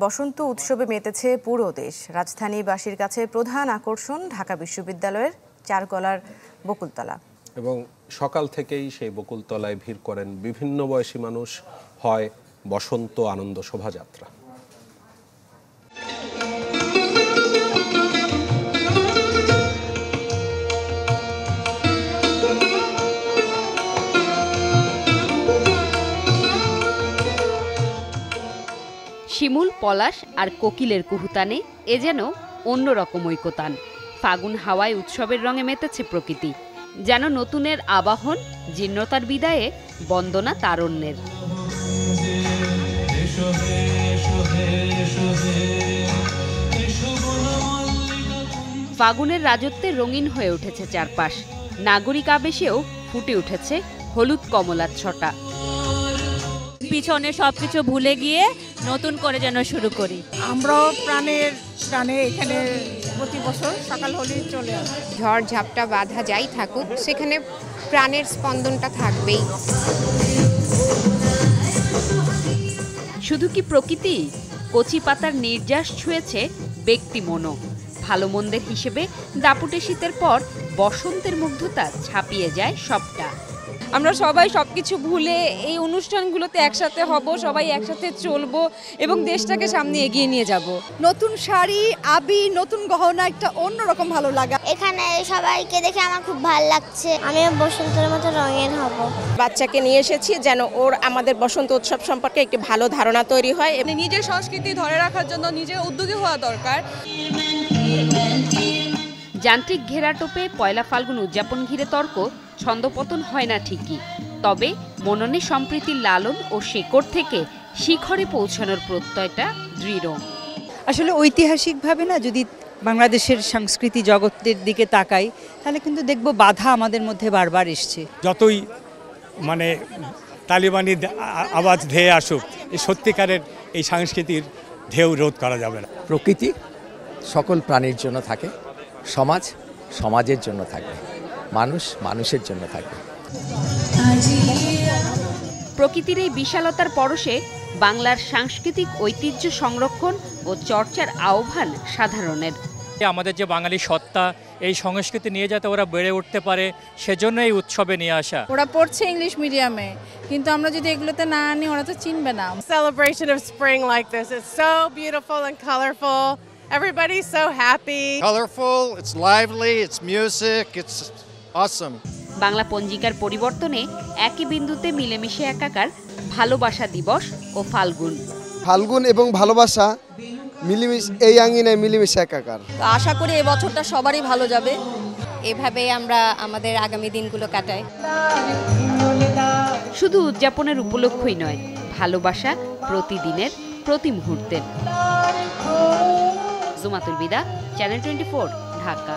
বসন্ত উৎসবে মেতেছে পুরো দেশ। রাজধানীবাসীর কাছে প্রধান আকর্ষণ ঢাকা বিশ্ববিদ্যালয়ের চারকলার বকুলতলা। এবং সকাল থেকেই সেই বকুলতলায় ভিড় করেন বিভিন্ন বয়সী মানুষ। হয় বসন্ত আনন্দ শোভাযাত্রা। শিমুল, পলাশ আর কোকিলের কুহুতানে এ যেন অন্যরকম ঐকতান। ফাগুন হাওয়ায় উৎসবের রঙে মেতেছে প্রকৃতি, যেন নতুনের আবাহন, জীর্ণতার বিদায়ে বন্দনা তারণ্যের। ফাগুনের রাজত্বে রঙিন হয়ে উঠেছে চারপাশ। নাগরিক আবেশেও ফুটে উঠেছে হলুদ কমলার ছটা। পিছনে সবকিছু ভুলে গিয়ে নতুন করে যেন শুরু করি। আমরাও প্রাণে এখানে প্রতি বছর সকাল হলেই চলে আসি। ঝড় ঝাপটা বাধা যাই থাকুক, সেখানে প্রাণের স্পন্দনটা থাকবেই। শুধু কি প্রকৃতি, কচি পাতার নির্যাস ছুঁয়েছে ব্যক্তি মনও। ভালো মন্দের হিসেবে দাপুটে শীতের পর বসন্তের মুগ্ধতা ছাপিয়ে যায় সবটা। আমরা সবাই সবকিছু ভুলে এই অনুষ্ঠানগুলোতে একসাথে হব, সবাই একসাথে চলবো এবং দেশটাকে সামনে এগিয়ে নিয়ে যাব। নতুন শাড়ি, আবির, নতুন গহনা, একটা অন্যরকম ভালো লাগা। এখানে সবাইকে দেখে আমার খুব ভালো লাগছে। আমি বসন্তের মতো রঙের হব। বাচ্চাকে নিয়ে এসেছি যেন ওর আমাদের বসন্ত উৎসব সম্পর্কে একটি ভালো ধারণা তৈরি হয়। নিজের সংস্কৃতি ধরে রাখার জন্য নিজের উদ্যোগী হওয়া দরকার। যান্ত্রিক ঘেরাটোপে পয়লা ফাল্গুন উদযাপন ঘিরে তর্ক, ছন্দপতন হয় না ঠিকই, তবে মননে সম্প্রীতির লালন ও শেকড় থেকে শিখরে পৌঁছানোর প্রত্যয়টা দৃঢ়। আসলে ঐতিহাসিকভাবে না, যদি বাংলাদেশের সংস্কৃতি জগতের দিকে তাকাই, তাহলে কিন্তু দেখব বাধা আমাদের মধ্যে বারবার এসছে। যতই তালিবানি আওয়াজ ধেয়ে আসুক, এই সত্যিকারের এই সংস্কৃতির ঢেউ রোধ করা যাবে না। প্রকৃতি সকল প্রাণীর জন্য থাকে, সমাজ সমাজের জন্য থাকবে, মানুষ মানুষের জন্য থাকবে। প্রকৃতির এই বিশালতার পরশে বাংলার সাংস্কৃতিক ঐতিহ্য সংরক্ষণ ও চর্চার আহ্বান সাধারণের। আমাদের যে বাঙালি সত্তা, এই সংস্কৃতি নিয়ে যাতে ওরা বেড়ে উঠতে পারে, সেজন্য এই উৎসবে নিয়ে আসা। ওরা পড়ছে ইংলিশ মিডিয়ামে, কিন্তু আমরা যদি এগুলোতে না আনি ওরা তো চিনবে না। Celebration of spring like this, it's so beautiful and colorful. Everybody's so happy. Colorful, it's lively, it's music, it's awesome. Bangla পঞ্জিকার পরিবর্তনে একই বিন্দুতে মিলেমিশে একাকার ভালোবাসা দিবস ও ফাল্গুন। ফাল্গুন এবং ভালোবাসা মিলেমিশে এই আঙ্গিনায় মিলেমিশে একাকার। আশা করি এই বছরটা সবারই ভালো যাবে। এভাবেই আমরা আমাদের আগামী দিনগুলো কাটাই। শুধু উদযাপনের উপলক্ষই নয়, ভালোবাসা প্রতিদিনের, প্রতি মুহূর্তের। জুমাতুল বিদা, চ্যানেল 24, ঢাকা।